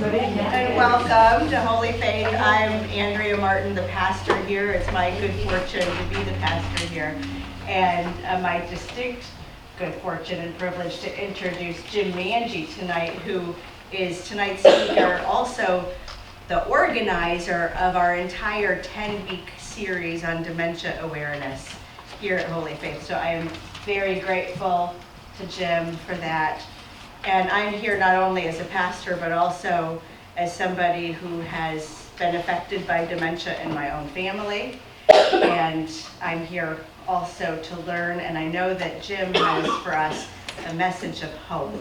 And welcome to Holy Faith. I'm Andrea Martin, the pastor here. It's my good fortune to be the pastor here. And my distinct good fortune and privilege to introduce Jim Manji tonight, who is tonight's speaker, also the organizer of our entire 10-week series on dementia awareness here at Holy Faith. So I am very grateful to Jim for that. And I'm here not only as a pastor, but also as somebody who has been affected by dementia in my own family. And I'm here also to learn, and I know that Jim has for us a message of hope.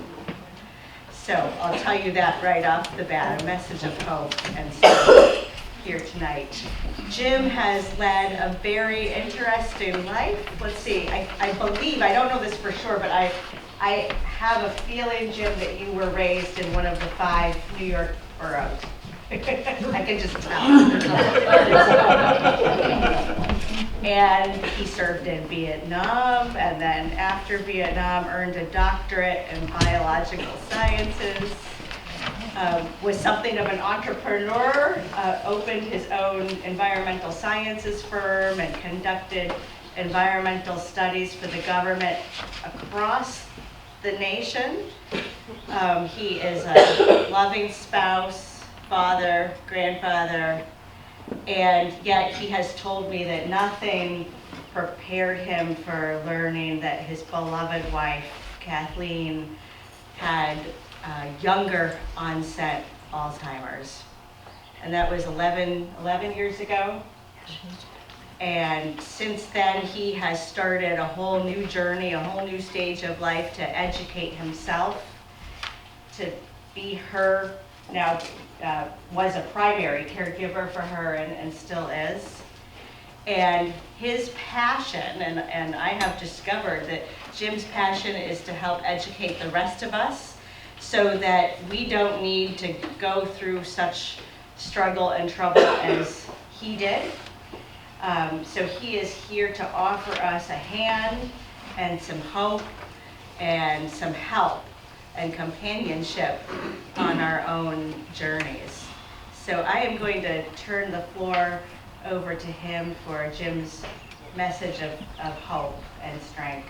So I'll tell you that right off the bat, a message of hope and so here tonight. Jim has led a very interesting life. Let's see, I believe, I don't know this for sure, but I have a feeling, Jim, that you were raised in one of the 5 New York boroughs. I can just tell. And he served in Vietnam, and then after Vietnam earned a doctorate in biological sciences, was something of an entrepreneur, opened his own environmental sciences firm and conducted environmental studies for the government across the nation. He is a loving spouse, father, grandfather, and yet he has told me that nothing prepared him for learning that his beloved wife, Kathleen, had younger onset Alzheimer's. And that was 11 years ago. And since then, he has started a whole new journey, a whole new stage of life to educate himself, to be her, now was a primary caregiver for her and still is. And his passion, and I have discovered that Jim's passion is to help educate the rest of us so that we don't need to go through such struggle and trouble as he did. So he is here to offer us a hand and some hope and some help and companionship on our own journeys. So I am going to turn the floor over to him for Jim's message of hope and strength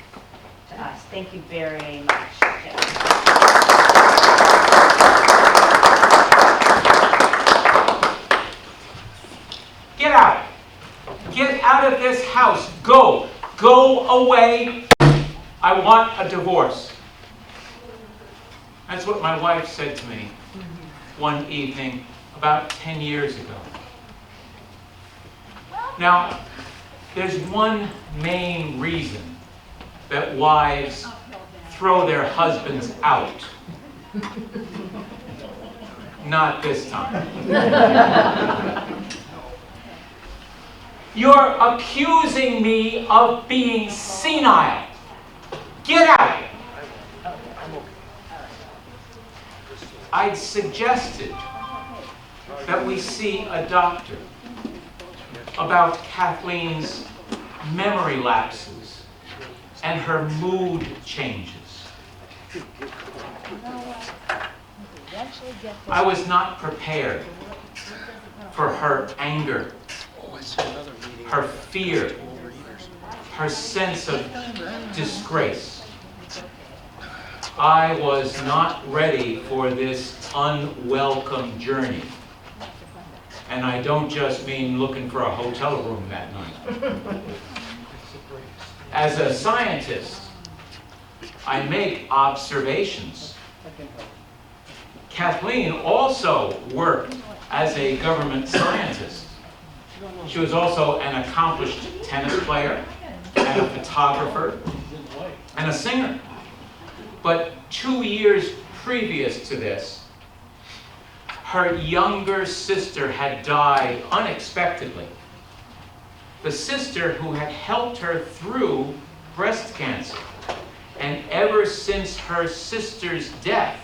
to us. Thank you very much, Jim. Get out. Get out of this house. Go. Go away. I want a divorce. That's what my wife said to me one evening about 10 years ago. Now, there's one main reason that wives throw their husbands out. Not this time. You're accusing me of being senile. Get out. I'd suggested that we see a doctor about Kathleen's memory lapses and her mood changes. I was not prepared for her anger, her fear, her sense of disgrace. I was not ready for this unwelcome journey. And I don't just mean looking for a hotel room that night. As a scientist, I make observations. Kathleen also worked as a government scientist. She was also an accomplished tennis player, and a photographer, and a singer. But 2 years previous to this, her younger sister had died unexpectedly. The sister who had helped her through breast cancer. And ever since her sister's death,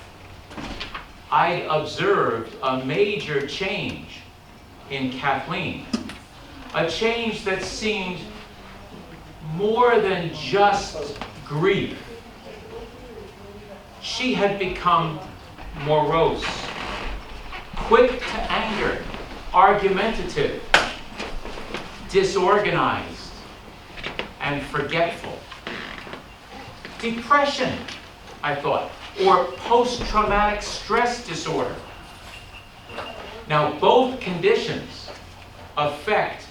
I observed a major change in Kathleen. A change that seemed more than just grief. She had become morose, quick to anger, argumentative, disorganized, and forgetful. Depression, I thought, or post-traumatic stress disorder. Now, both conditions affect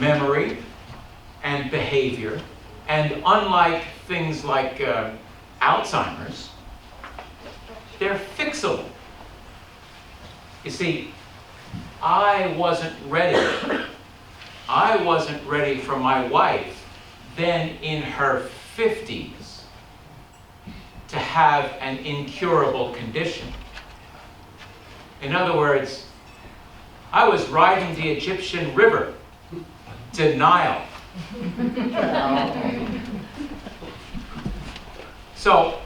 memory and behavior, and unlike things like Alzheimer's, they're fixable. You see, I wasn't ready. I wasn't ready for my wife, then in her 50s, to have an incurable condition. In other words, I was riding the Egyptian river, denial. So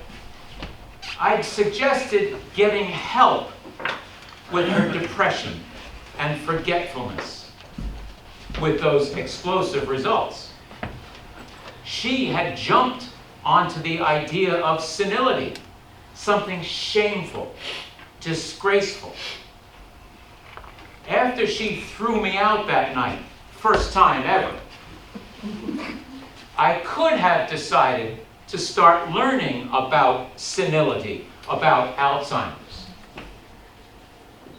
I suggested getting help with her depression and forgetfulness, with those explosive results. She had jumped onto the idea of senility, something shameful, disgraceful. After she threw me out that night, first time ever, I could have decided to start learning about senility, about Alzheimer's.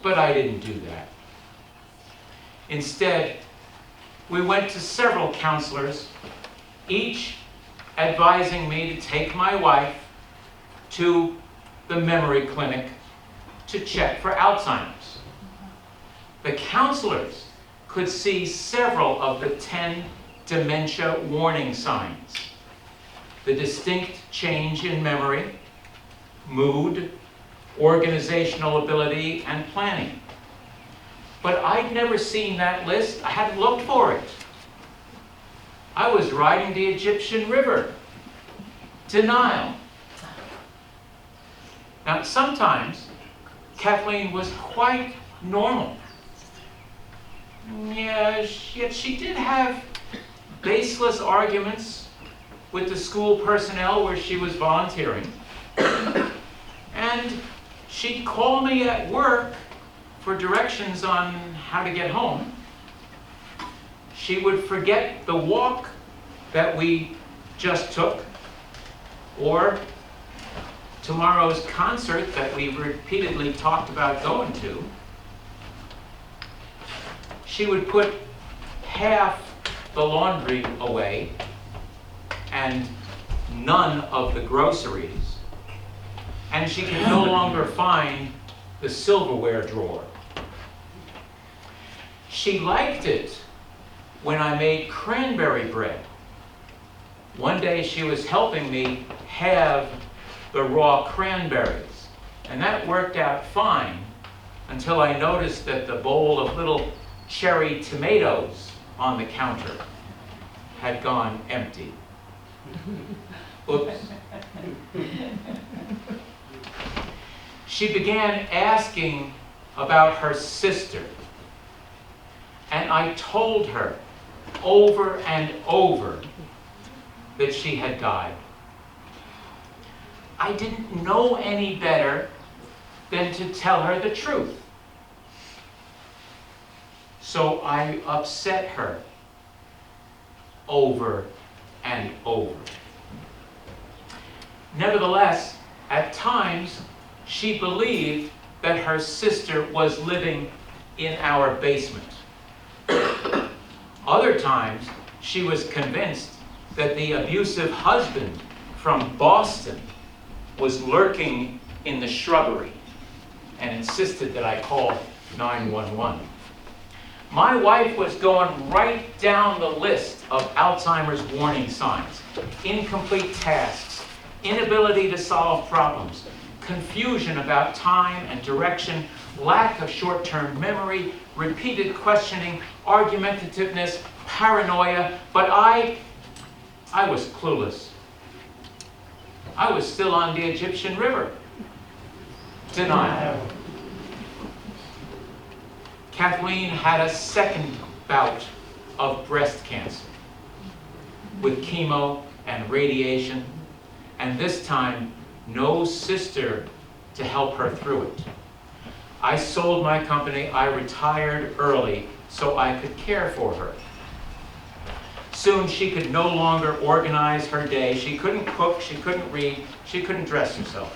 But I didn't do that. Instead, we went to several counselors, each advising me to take my wife to the memory clinic to check for Alzheimer's. The counselors could see several of the 10 dementia warning signs: the distinct change in memory, mood, organizational ability, and planning. But I'd never seen that list. I hadn't looked for it. I was riding the Egyptian river. Denial. Now, sometimes Kathleen was quite normal. Yeah, yet she did have baseless arguments with the school personnel where she was volunteering. And she'd call me at work for directions on how to get home. She would forget the walk that we just took, or tomorrow's concert that we repeatedly talked about going to. She would put half the laundry away and none of the groceries, and she could no longer find the silverware drawer. She liked it when I made cranberry bread. One day she was helping me halve the raw cranberries, and that worked out fine until I noticed that the bowl of little cherry tomatoes on the counter had gone empty. Oops. She began asking about her sister, and I told her over and over that she had died. I didn't know any better than to tell her the truth. So I upset her over and over. Nevertheless, at times, she believed that her sister was living in our basement. Other times, she was convinced that the abusive husband from Boston was lurking in the shrubbery and insisted that I call 911. My wife was going right down the list of Alzheimer's warning signs: incomplete tasks, inability to solve problems, confusion about time and direction, lack of short-term memory, repeated questioning, argumentativeness, paranoia. But I was clueless. I was still on the Egyptian river. Denial. Kathleen had a second bout of breast cancer with chemo and radiation, and this time no sister to help her through it. I sold my company, I retired early so I could care for her. Soon she could no longer organize her day. She couldn't cook, she couldn't read, she couldn't dress herself.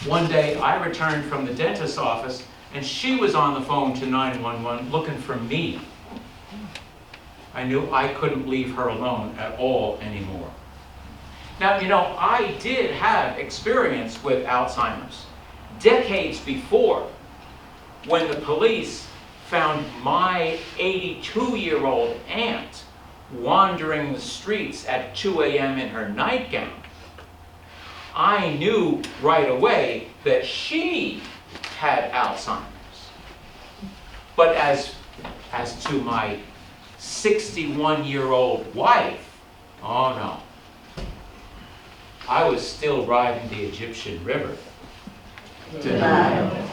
One day I returned from the dentist's office and she was on the phone to 911 looking for me. I knew I couldn't leave her alone at all anymore. Now, you know, I did have experience with Alzheimer's. Decades before, when the police found my 82-year-old aunt wandering the streets at 2 a.m. in her nightgown, I knew right away that she had Alzheimer's. But as to my 61-year-old wife, oh no. I was still riding the Egyptian river. Denial.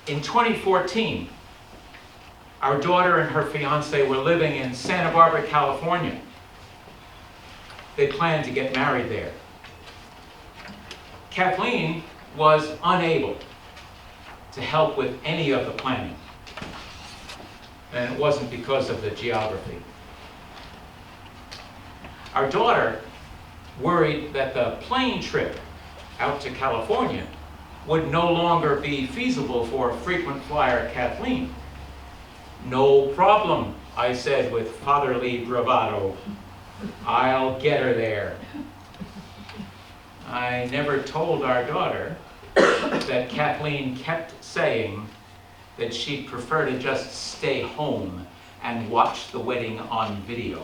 In 2014, our daughter and her fiance were living in Santa Barbara, California. They planned to get married there. Kathleen was unable to help with any of the planning. And it wasn't because of the geography. Our daughter worried that the plane trip out to California would no longer be feasible for frequent flyer Kathleen. No problem, I said with fatherly bravado. I'll get her there. I never told our daughter that Kathleen kept saying that she'd prefer to just stay home and watch the wedding on video.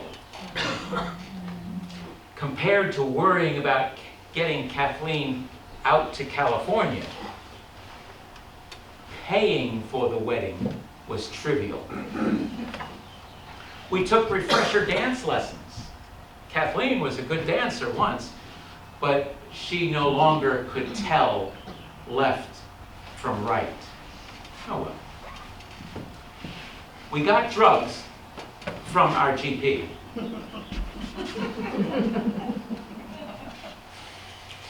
Compared to worrying about getting Kathleen out to California, paying for the wedding was trivial. We took refresher dance lessons. Kathleen was a good dancer once, but she no longer could tell left from right. Oh well. We got drugs from our GP.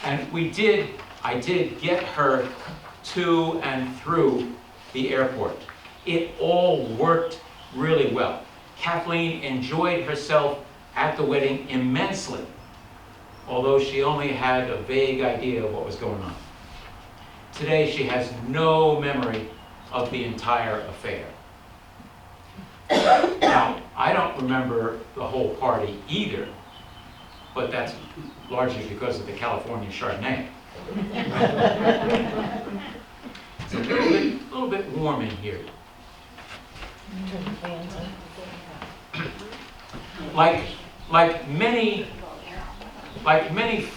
And I did get her to and through the airport. It all worked really well. Kathleen enjoyed herself at the wedding immensely, although she only had a vague idea of what was going on. Today, she has no memory of the entire affair. Now, I don't remember the whole party either, but that's largely because of the California Chardonnay. It's a little bit warm in here. Like many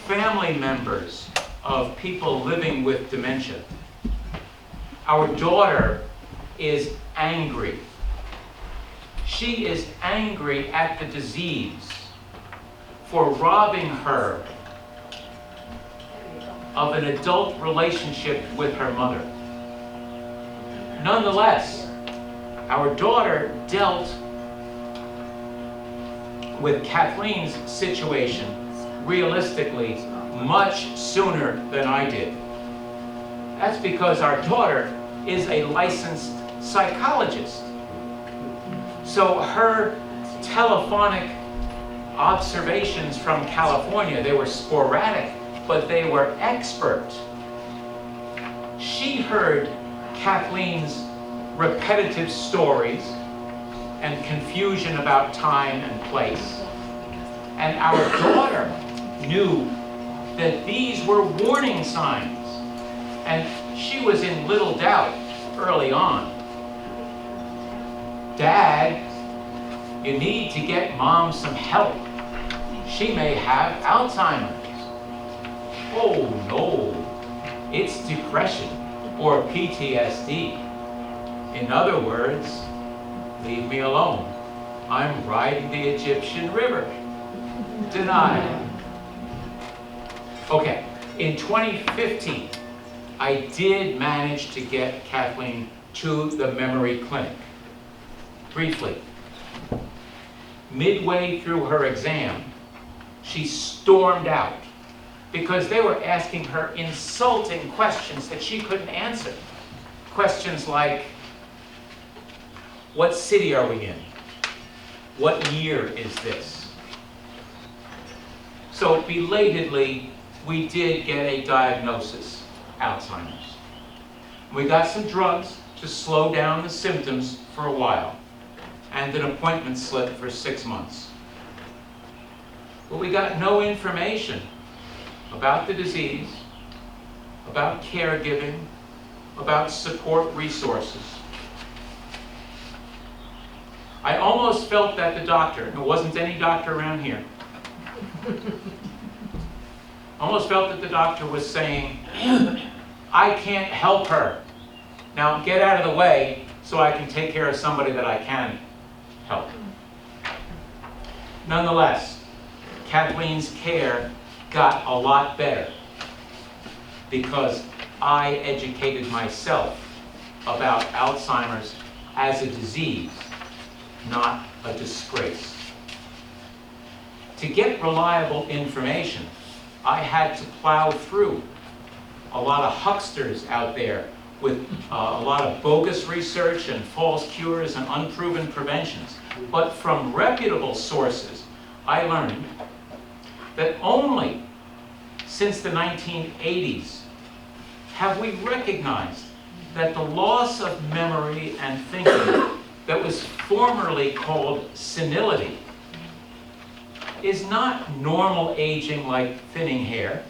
family members of people living with dementia, our daughter is angry. She is angry at the disease for robbing her of an adult relationship with her mother. Nonetheless, our daughter dealt with Kathleen's situation realistically much sooner than I did. That's because our daughter is a licensed psychologist. So her telephonic observations from California, they were sporadic, but they were expert. She heard Kathleen's repetitive stories and confusion about time and place. And our daughter knew that these were warning signs. And she was in little doubt early on. Dad, you need to get Mom some help. She may have Alzheimer's. Oh no, it's depression or PTSD. In other words, leave me alone. I'm riding the Egyptian river. Denial. Okay, in 2015, I did manage to get Kathleen to the memory clinic. Briefly, midway through her exam, she stormed out, because they were asking her insulting questions that she couldn't answer. Questions like, what city are we in? What year is this? So belatedly, we did get a diagnosis, Alzheimer's. We got some drugs to slow down the symptoms for a while, and an appointment slip for 6 months. But we got no information about the disease, about caregiving, about support resources. I almost felt that the doctor, and there wasn't any doctor around here, almost felt that the doctor was saying, I can't help her. Now get out of the way so I can take care of somebody that I can help. Nonetheless, Kathleen's care got a lot better because I educated myself about Alzheimer's as a disease, not a disgrace. To get reliable information, I had to plow through a lot of hucksters out there with a lot of bogus research and false cures and unproven preventions. But from reputable sources, I learned that only since the 1980s have we recognized that the loss of memory and thinking that was formerly called senility is not normal aging like thinning hair.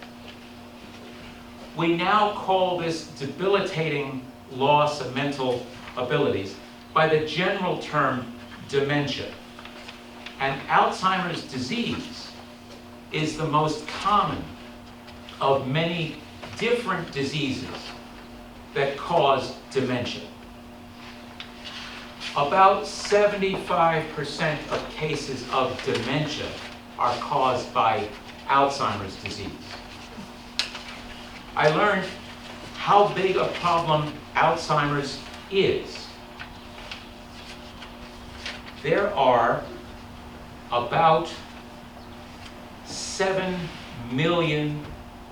We now call this debilitating loss of mental abilities by the general term dementia. And Alzheimer's disease is the most common of many different diseases that cause dementia. About 75% of cases of dementia are caused by Alzheimer's disease. I learned how big a problem Alzheimer's is. There are about 7 million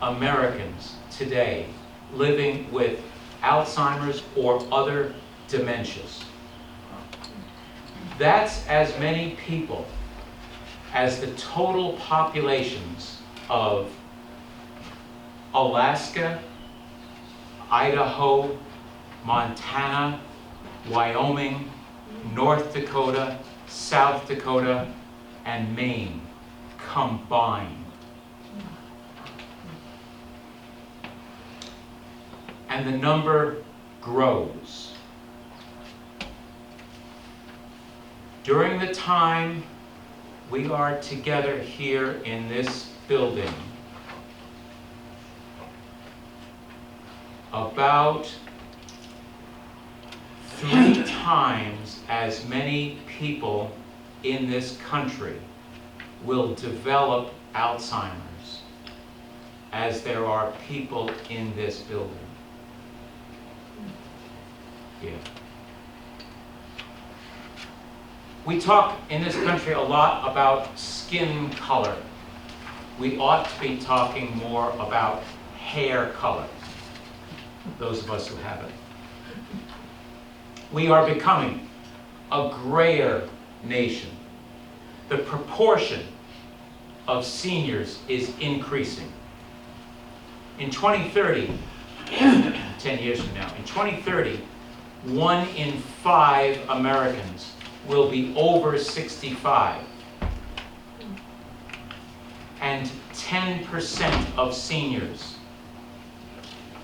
Americans today living with Alzheimer's or other dementias. That's as many people as the total populations of Alaska, Idaho, Montana, Wyoming, North Dakota, South Dakota, and Maine combined. And the number grows. During the time we are together here in this building, about 3 times as many people in this country will develop Alzheimer's as there are people in this building. Yeah. We talk in this country a lot about skin color. We ought to be talking more about hair color, those of us who have it. We are becoming a grayer nation. The proportion of seniors is increasing. In 2030, 10 years from now, in 2030, 1 in 5 Americans will be over 65. And 10% of seniors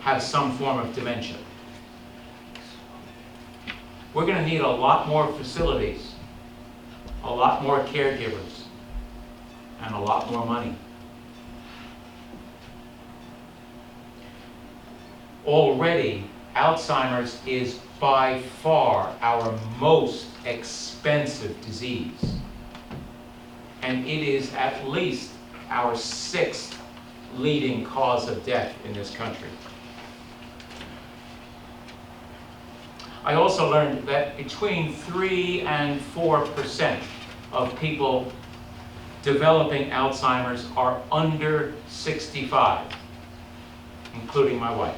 have some form of dementia. We're going to need a lot more facilities, a lot more caregivers, and a lot more money. Already, Alzheimer's is by far our most expensive disease. And it is at least our 6th leading cause of death in this country. I also learned that between 3 and 4% of people developing Alzheimer's are under 65, including my wife.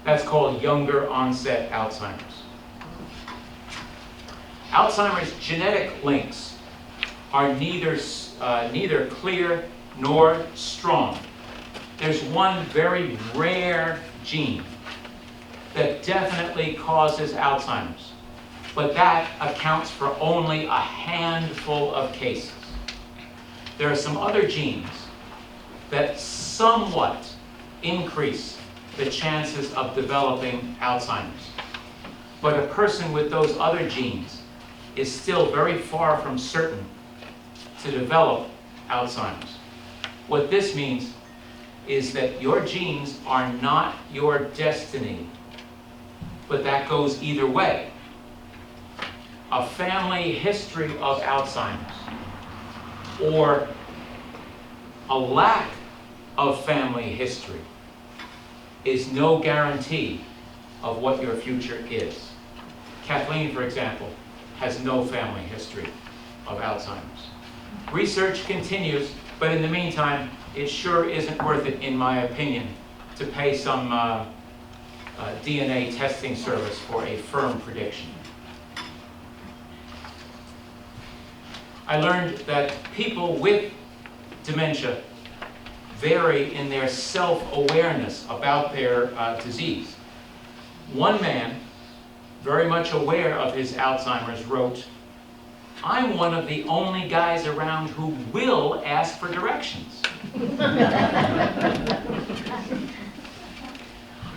That's called younger onset Alzheimer's. Alzheimer's genetic links are neither clear nor strong. There's one very rare gene that definitely causes Alzheimer's, but that accounts for only a handful of cases. There are some other genes that somewhat increase the chances of developing Alzheimer's. But a person with those other genes is still very far from certain to develop Alzheimer's. What this means is that your genes are not your destiny, but that goes either way. A family history of Alzheimer's or a lack of family history is no guarantee of what your future is. Kathleen, for example, has no family history of Alzheimer's. Research continues, but in the meantime, it sure isn't worth it, in my opinion, to pay some DNA testing service for a firm prediction. I learned that people with dementia vary in their self-awareness about their disease. One man, very much aware of his Alzheimer's, wrote, "I'm one of the only guys around who will ask for directions."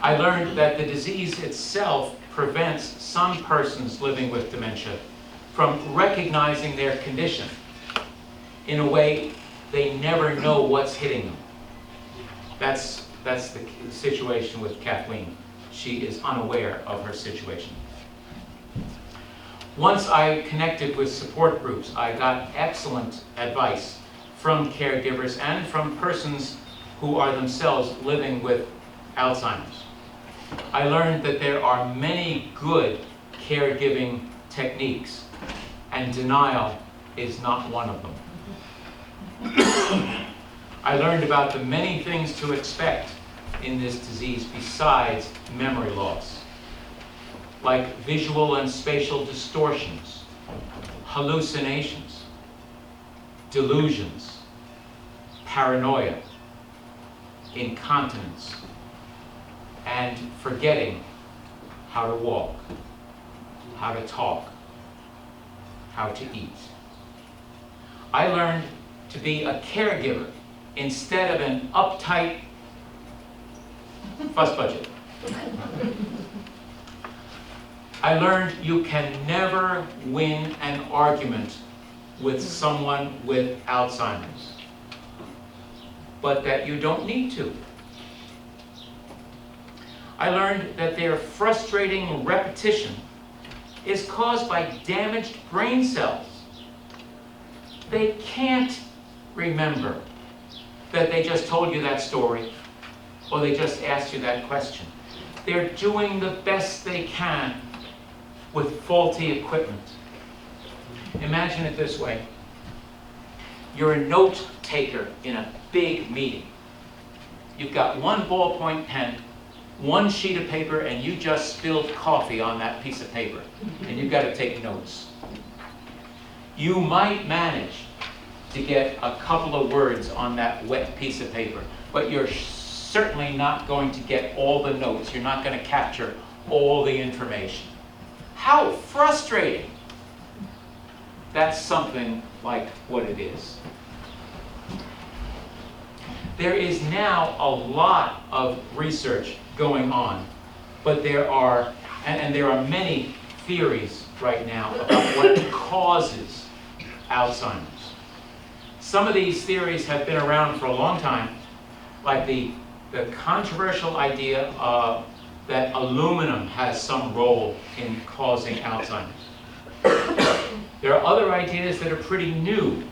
I learned that the disease itself prevents some persons living with dementia from recognizing their condition. In a way, they never know what's hitting them. That's the situation with Kathleen. She is unaware of her situation. Once I connected with support groups, I got excellent advice from caregivers and from persons who are themselves living with Alzheimer's. I learned that there are many good caregiving techniques, and denial is not one of them. I learned about the many things to expect in this disease besides memory loss, like visual and spatial distortions, hallucinations, delusions, paranoia, incontinence, and forgetting how to walk, how to talk, how to eat. I learned to be a caregiver instead of an uptight fuss budget. I learned you can never win an argument with someone with Alzheimer's, but that you don't need to. I learned that their frustrating repetition is caused by damaged brain cells. They can't remember that they just told you that story or they just asked you that question. They're doing the best they can with faulty equipment. Imagine it this way. You're a note taker in a big meeting. You've got one ballpoint pen, one sheet of paper, and you just spilled coffee on that piece of paper, and you've got to take notes. You might manage to get a couple of words on that wet piece of paper, but you're certainly not going to get all the notes. You're not going to capture all the information. How frustrating! That's something like what it is. There is now a lot of research going on, but there are many theories right now about what causes Alzheimer's. Some of these theories have been around for a long time, like the controversial idea that aluminum has some role in causing Alzheimer's. There are other ideas that are pretty new,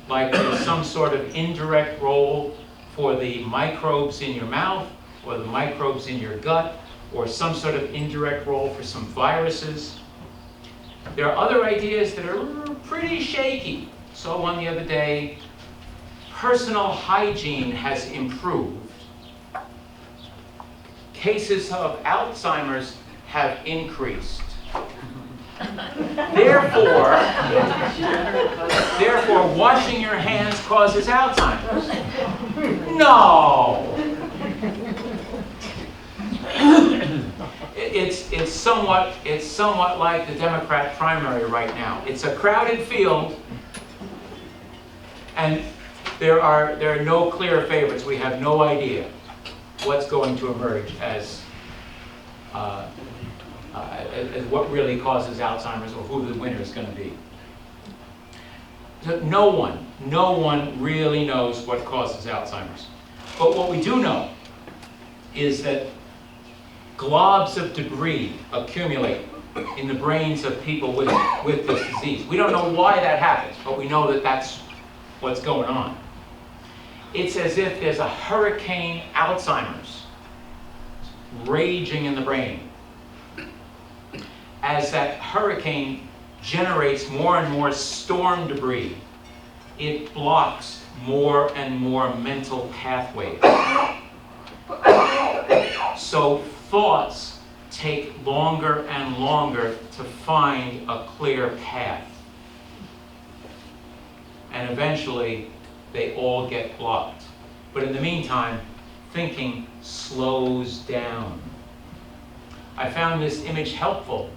like there's some sort of indirect role for the microbes in your mouth, or the microbes in your gut, or some sort of indirect role for some viruses. There are other ideas that are pretty shaky, saw one the other day, personal hygiene has improved. Cases of Alzheimer's have increased. Therefore, washing your hands causes Alzheimer's. No! It's somewhat like the Democrat primary right now. It's a crowded field, and there are no clear favorites. We have no idea what's going to emerge as what really causes Alzheimer's or who the winner is going to be. So no one really knows what causes Alzheimer's. But what we do know is that globs of debris accumulate in the brains of people with this disease. We don't know why that happens, but we know that that's what's going on. It's as if there's a hurricane Alzheimer's raging in the brain. As that hurricane generates more and more storm debris, it blocks more and more mental pathways. So thoughts take longer and longer to find a clear path. And eventually, they all get blocked. But in the meantime, thinking slows down. I found this image helpful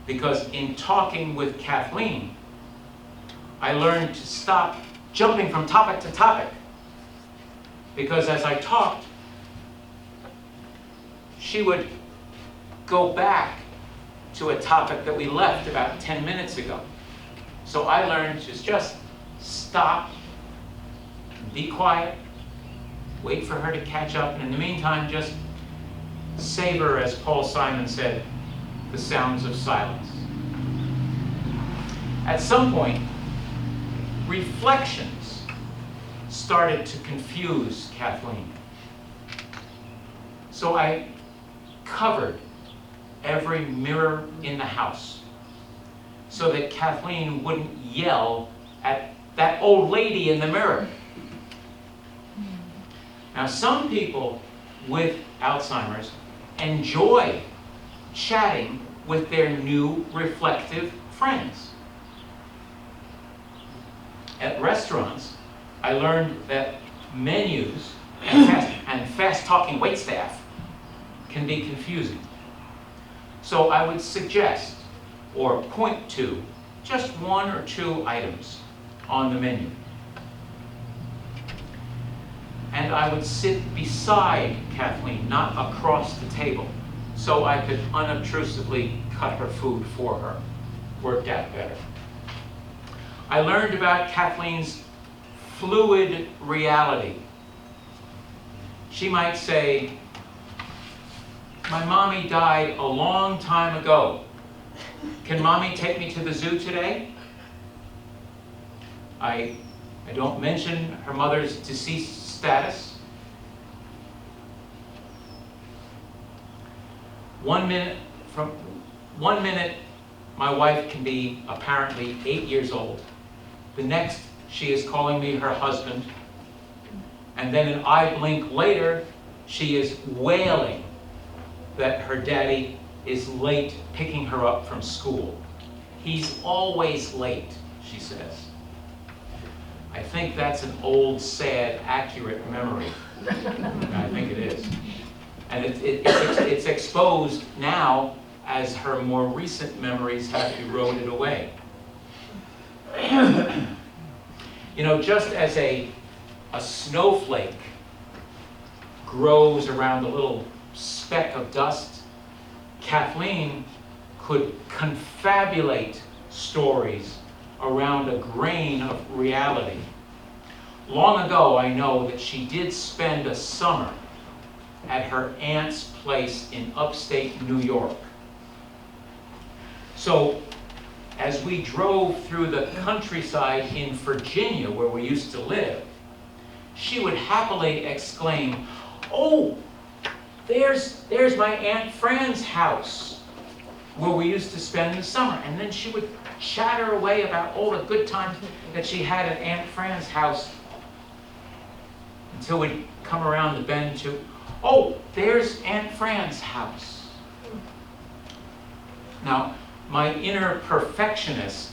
because in talking with Kathleen, I learned to stop jumping from topic to topic. Because as I talked, she would go back to a topic that we left about 10 minutes ago. So I learned to just stop, be quiet, wait for her to catch up, and in the meantime, just savor, as Paul Simon said, the sounds of silence. At some point, reflections started to confuse Kathleen. So I covered every mirror in the house so that Kathleen wouldn't yell at that old lady in the mirror. Now, some people with Alzheimer's enjoy chatting with their new reflective friends. At restaurants, I learned that menus and fast-talking waitstaff can be confusing. So I would suggest or point to just one or two items on the menu. And I would sit beside Kathleen, not across the table, so I could unobtrusively cut her food for her. Worked out better. I learned about Kathleen's fluid reality. She might say, "My mommy died a long time ago. Can mommy take me to the zoo today?" I don't mention her mother's deceased status. 1 minute, my wife can be apparently 8 years old. The next, she is calling me her husband. And then an eye blink later, she is wailing that her daddy is late picking her up from school. "He's always late," she says. I think that's an old, sad, accurate memory. I think it is. And it's exposed now as her more recent memories have eroded away. You know, just as a snowflake grows around a little speck of dust, Kathleen could confabulate stories around a grain of reality. Long ago, I know that she did spend a summer at her aunt's place in upstate New York. So, as we drove through the countryside in Virginia, where we used to live, she would happily exclaim, "Oh, there's my Aunt Fran's house, where we used to spend the summer." And then she would chatter away about all the good times that she had at Aunt Fran's house until we'd come around the bend to, oh, there's Aunt Fran's house. Now, my inner perfectionist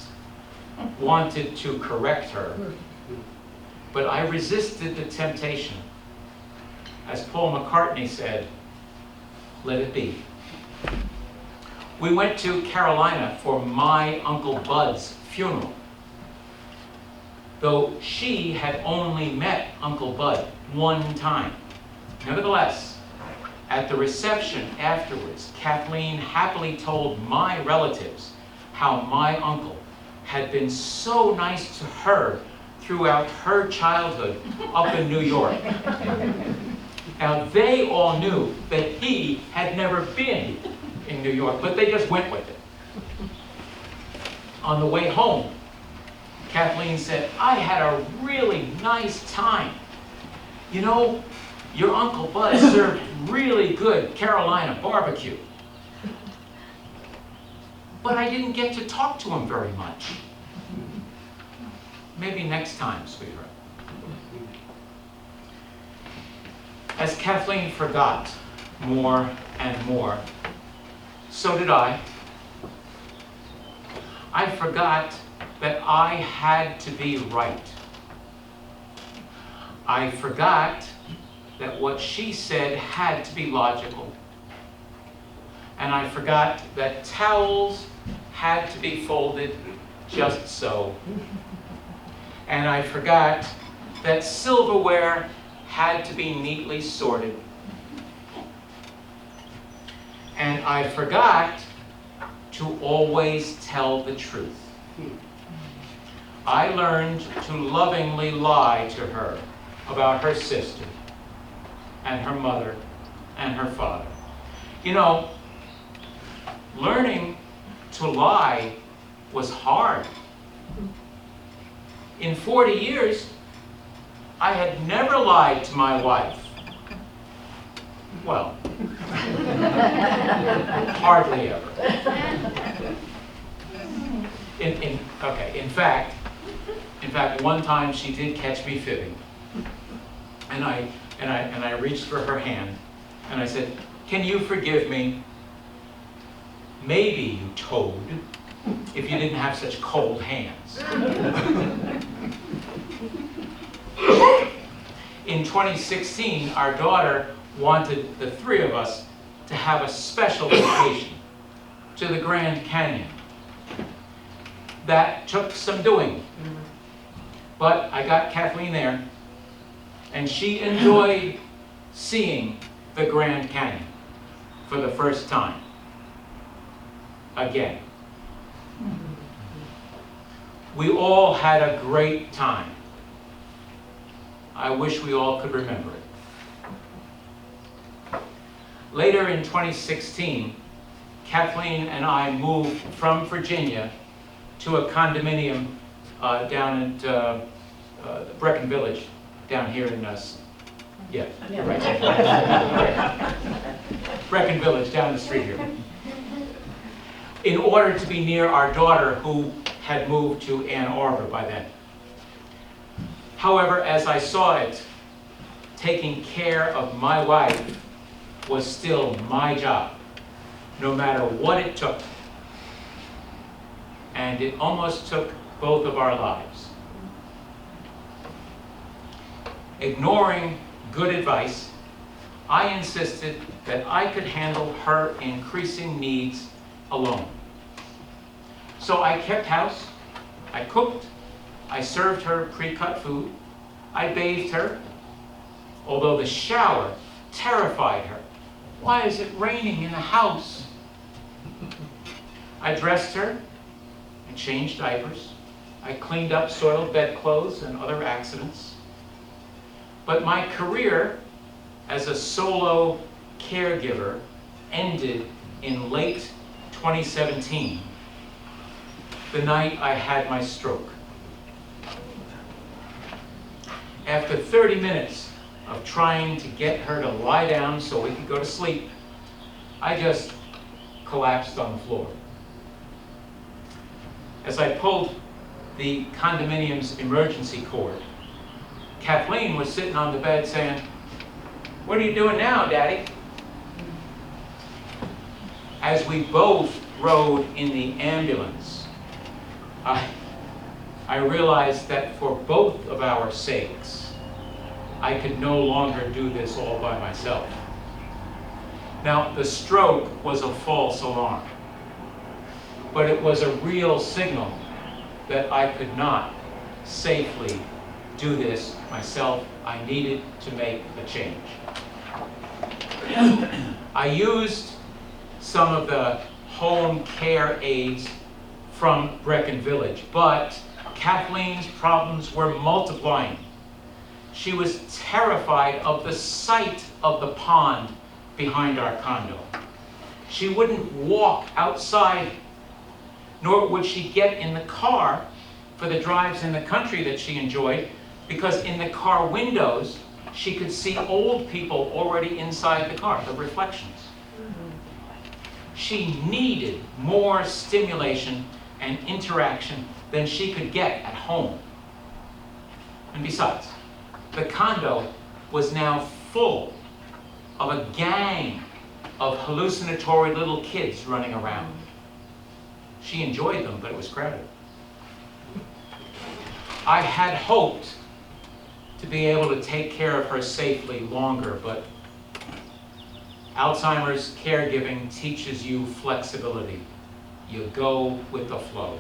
wanted to correct her, but I resisted the temptation. As Paul McCartney said, let it be. We went to Carolina for my Uncle Bud's funeral. Though she had only met Uncle Bud one time. Nevertheless, at the reception afterwards, Kathleen happily told my relatives how my uncle had been so nice to her throughout her childhood up in New York. Now, they all knew that he had never been in New York, but they just went with it. On the way home, Kathleen said, I had a really nice time. You know, your Uncle Bud served really good Carolina barbecue. But I didn't get to talk to him very much. Maybe next time, sweetheart. As Kathleen forgot more and more, so did I. I forgot that I had to be right. I forgot that what she said had to be logical. And I forgot that towels had to be folded just so. And I forgot that silverware had to be neatly sorted. And I forgot to always tell the truth. I learned to lovingly lie to her about her sister and her mother and her father. You know, learning to lie was hard. In 40 years, I had never lied to my wife. Well, hardly ever. In fact, one time she did catch me fibbing, and I reached for her hand, and I said, "Can you forgive me? Maybe, you toad, if you didn't have such cold hands." In 2016, our daughter wanted the three of us to have a special vacation to the Grand Canyon. That took some doing. But I got Kathleen there, and she enjoyed seeing the Grand Canyon for the first time. Again. We all had a great time. I wish we all could remember it. Later in 2016, Kathleen and I moved from Virginia to a condominium down at Brecon Village, down here in right. Brecon Village, down the street here, in order to be near our daughter, who had moved to Ann Arbor by then. However, as I saw it, taking care of my wife was still my job, no matter what it took. And it almost took both of our lives. Ignoring good advice, I insisted that I could handle her increasing needs alone. So I kept house, I cooked, I served her pre-cut food, I bathed her, although the shower terrified her. Why is it raining in the house? I dressed her, I changed diapers, I cleaned up soiled bedclothes and other accidents. But my career as a solo caregiver ended in late 2017, the night I had my stroke. After 30 minutes of trying to get her to lie down so we could go to sleep, I just collapsed on the floor. As I pulled the condominium's emergency cord, Kathleen was sitting on the bed saying, "What are you doing now, Daddy?" As we both rode in the ambulance, I realized that for both of our sakes, I could no longer do this all by myself. Now, the stroke was a false alarm, but it was a real signal that I could not safely do this myself. I needed to make a change. I used some of the home care aids from Brecon Village, but Kathleen's problems were multiplying. She was terrified of the sight of the pond behind our condo. She wouldn't walk outside, nor would she get in the car for the drives in the country that she enjoyed, because in the car windows, she could see old people already inside the car, the reflections. She needed more stimulation and interaction than she could get at home. And besides, the condo was now full of a gang of hallucinatory little kids running around. She enjoyed them, but it was crowded. I had hoped to be able to take care of her safely longer, but Alzheimer's caregiving teaches you flexibility. You go with the flow.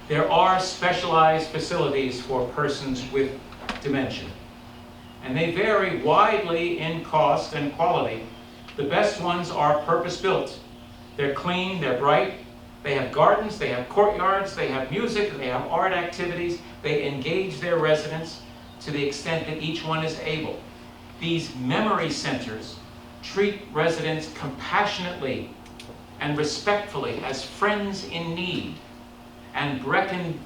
There are specialized facilities for persons with dementia, and they vary widely in cost and quality. The best ones are purpose-built. They're clean, they're bright, they have gardens, they have courtyards, they have music, they have art activities, they engage their residents to the extent that each one is able. These memory centers treat residents compassionately and respectfully as friends in need. And Brecon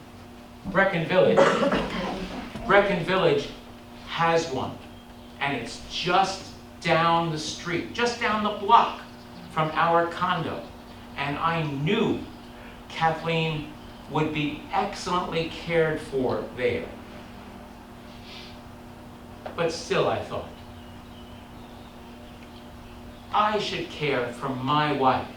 Village has one. And it's just down the street, just down the block from our condo. And I knew Kathleen would be excellently cared for there. But still, I thought, I should care for my wife.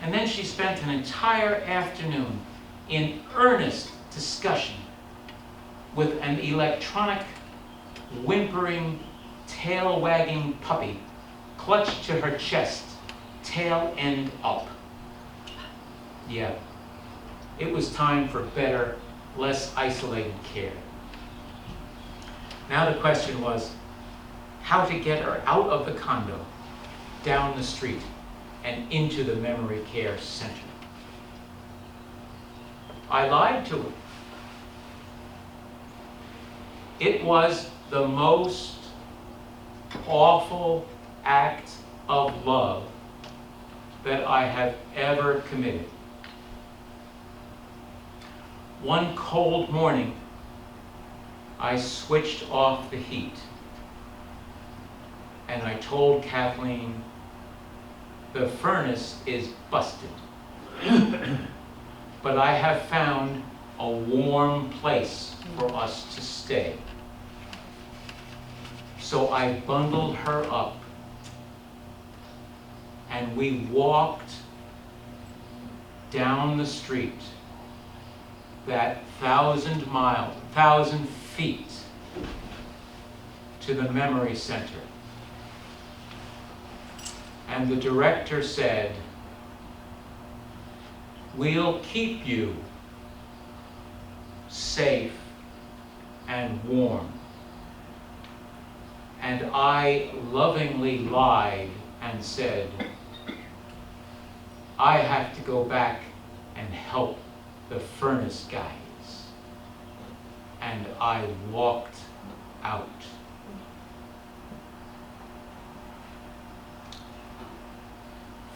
And then she spent an entire afternoon in earnest discussion with an electronic, whimpering, tail-wagging puppy clutched to her chest, tail end up. Yeah, it was time for better, less isolated care. Now the question was, how to get her out of the condo, down the street, and into the memory care center. I lied to her. It was the most awful act of love that I have ever committed. One cold morning, I switched off the heat, and I told Kathleen, the furnace is busted, but I have found a warm place for us to stay. So I bundled her up, and we walked down the street that 1,000 feet to the memory center. And the director said, "We'll keep you safe and warm." And I lovingly lied and said, "I have to go back and help the furnace guys." And I walked out.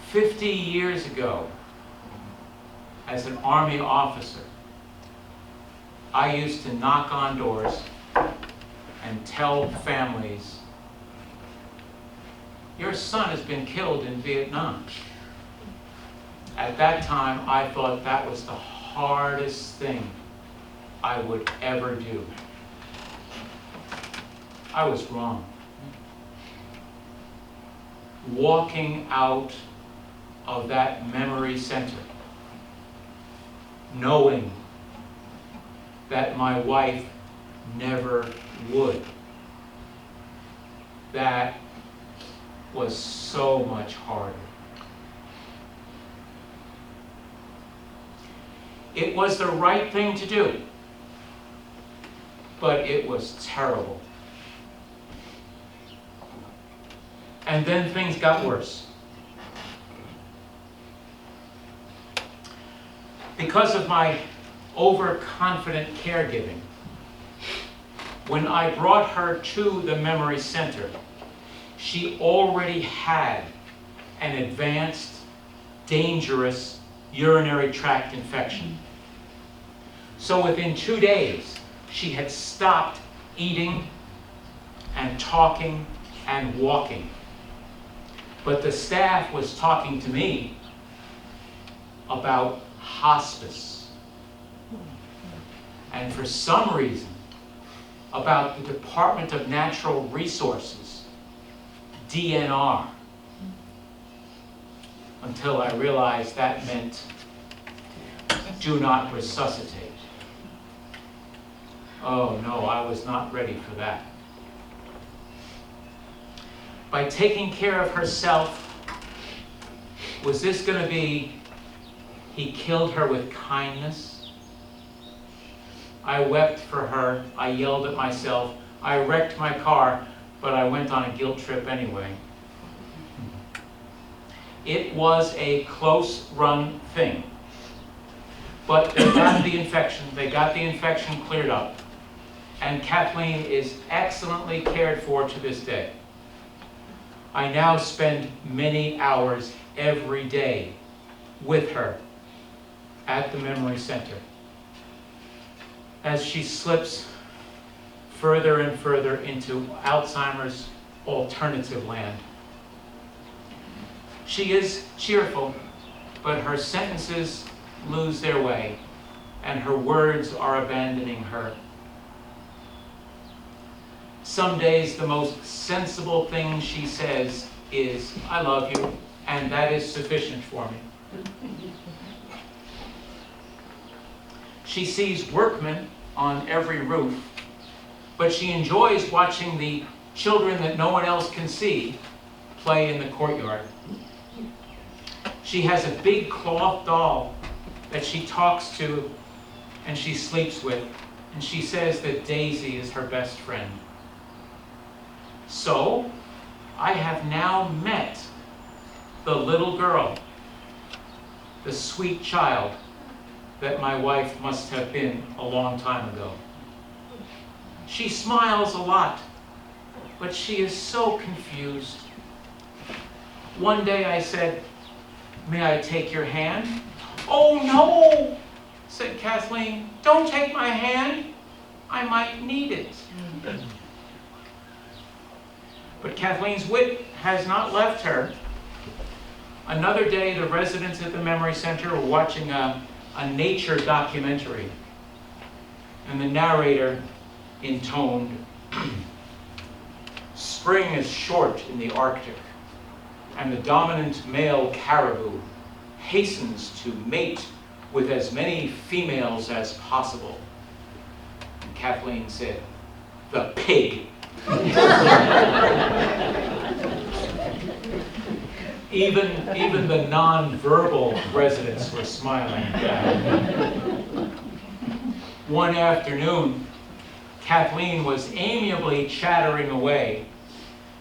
"50 years ago, as an Army officer, I used to knock on doors and tell families, your son has been killed in Vietnam. At that time, I thought that was the hardest thing I would ever do. I was wrong. Walking out of that memory center, knowing that my wife never would, that was so much harder. It was the right thing to do, but it was terrible. And then things got worse. Because of my overconfident caregiving, when I brought her to the memory center, she already had an advanced, dangerous urinary tract infection. So within 2 days, she had stopped eating and talking and walking. But the staff was talking to me about hospice. And for some reason, about the Department of Natural Resources, DNR, until I realized that meant do not resuscitate. Oh no, I was not ready for that. By taking care of herself, was this going to be, he killed her with kindness? I wept for her, I yelled at myself, I wrecked my car, but I went on a guilt trip anyway. It was a close-run thing. But they got the infection cleared up, and Kathleen is excellently cared for to this day. I now spend many hours every day with her at the memory center as she slips further and further into Alzheimer's alternative land. She is cheerful, but her sentences lose their way, and her words are abandoning her. Some days the most sensible thing she says is, "I love you," and that is sufficient for me. She sees workmen on every roof, but she enjoys watching the children that no one else can see play in the courtyard. She has a big cloth doll that she talks to and she sleeps with, and she says that Daisy is her best friend. So, I have now met the little girl, the sweet child that my wife must have been a long time ago. She smiles a lot, but she is so confused. One day I said, "May I take your hand?" "Oh no," said Kathleen, "don't take my hand. I might need it." But Kathleen's wit has not left her. Another day, the residents at the Memory Center were watching a nature documentary, and the narrator intoned, "Spring is short in the Arctic, and the dominant male caribou hastens to mate with as many females as possible." And Kathleen said, "The pig." Even the non-verbal residents were smiling. One afternoon, Kathleen was amiably chattering away.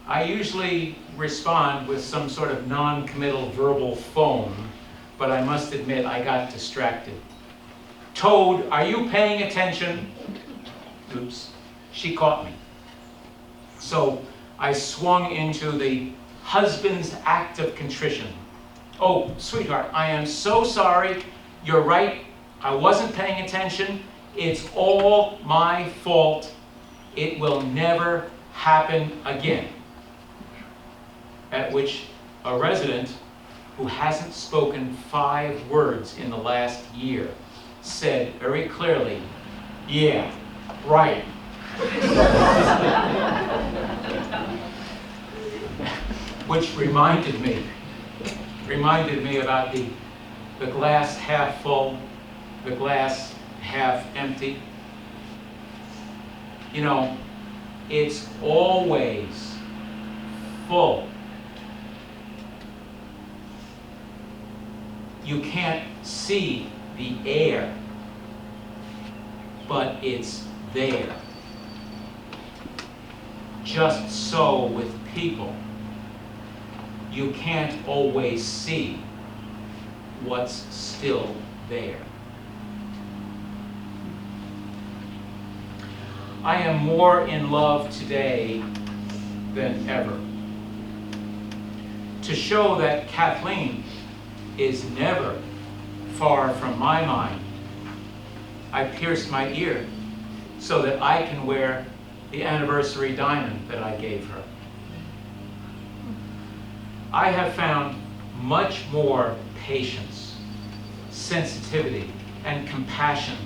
I usually respond with some sort of non-committal verbal foam, but I must admit I got distracted. "Toad, are you paying attention?" Oops, she caught me. So I swung into the husband's act of contrition. "Oh, sweetheart, I am so sorry. You're right. I wasn't paying attention. It's all my fault. It will never happen again." at which a resident who hasn't spoken 5 words in the last year said very clearly, "Yeah, right." Which reminded me about the glass half full, the glass half empty. You know, it's always full. You can't see the air, but it's there. Just so with people. You can't always see what's still there. I am more in love today than ever. To show that Kathleen is never far from my mind, I pierced my ear so that I can wear the anniversary diamond that I gave her. I have found much more patience, sensitivity, and compassion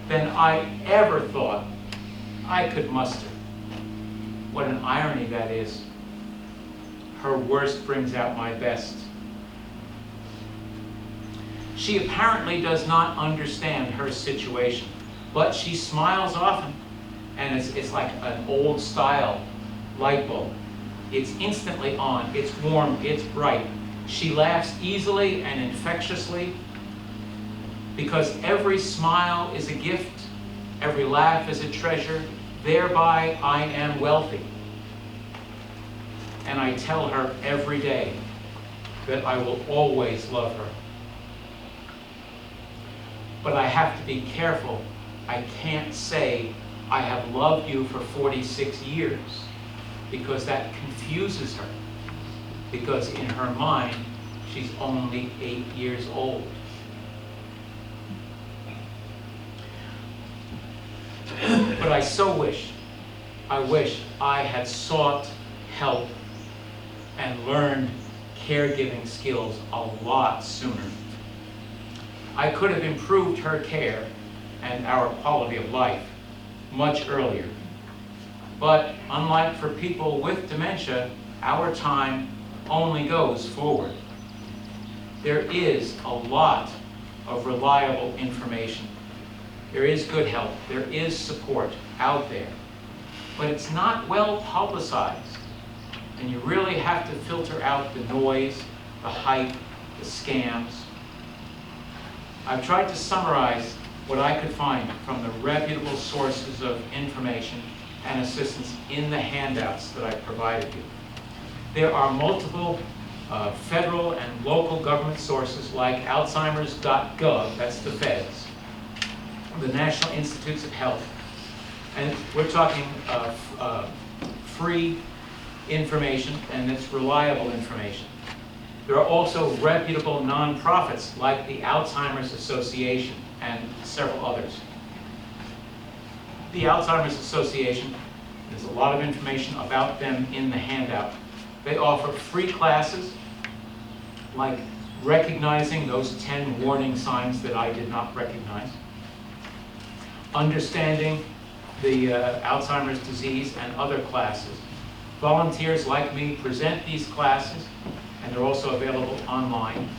than I ever thought I could muster. What an irony that is. Her worst brings out my best. She apparently does not understand her situation, but she smiles often, and it's like an old style light bulb. It's instantly on, it's warm, it's bright. She laughs easily and infectiously because every smile is a gift, every laugh is a treasure, thereby I am wealthy. And I tell her every day that I will always love her. But I have to be careful. I can't say I have loved you for 46 years because that confuses her. Because in her mind, she's only 8 years old. But I so wish I had sought help and learned caregiving skills a lot sooner. I could have improved her care and our quality of life much earlier. But unlike for people with dementia, our time only goes forward. There is a lot of reliable information. There is good help. There is support out there. But it's not well publicized. And you really have to filter out the noise, the hype, the scams. I've tried to summarize what I could find from the reputable sources of information and assistance in the handouts that I provided you. There are multiple federal and local government sources like Alzheimer'S.gov, that's the feds, the National Institutes of Health, and we're talking free information, and it's reliable information. There are also reputable nonprofits like the Alzheimer'S Association and several others. The Alzheimer'S Association, there's a lot of information about them in the handout. They offer free classes like recognizing those 10 warning signs that I did not recognize, understanding the Alzheimer's disease and other classes. Volunteers like me present these classes, and they're also available online.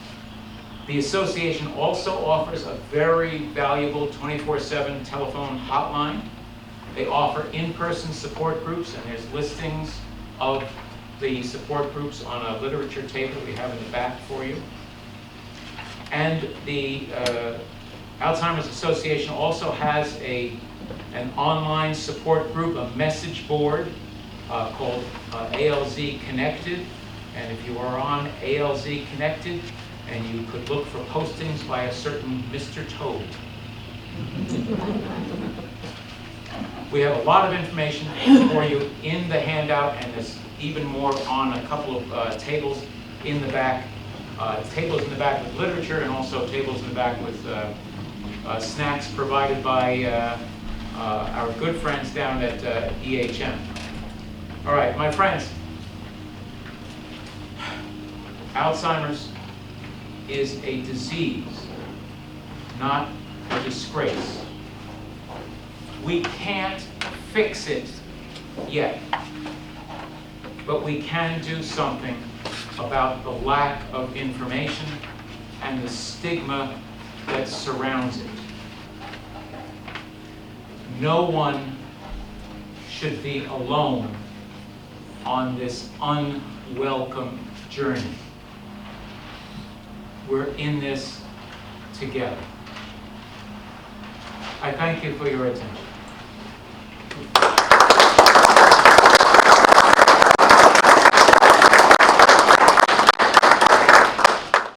The association also offers a very valuable 24/7 telephone hotline. They offer in-person support groups, and there's listings of the support groups on a literature table we have in the back for you. And the Alzheimer's Association also has an online support group, a message board called ALZ Connected. And if you are on ALZ Connected, and you could look for postings by a certain Mr. Toad. We have a lot of information for you in the handout, and there's even more on a couple of tables in the back. Tables in the back with literature, and also tables in the back with snacks provided by our good friends down at EHM. All right, my friends. Alzheimer's is a disease, not a disgrace. We can't fix it yet, but we can do something about the lack of information and the stigma that surrounds it. No one should be alone on this unwelcome journey. We're in this together. I thank you for your attention.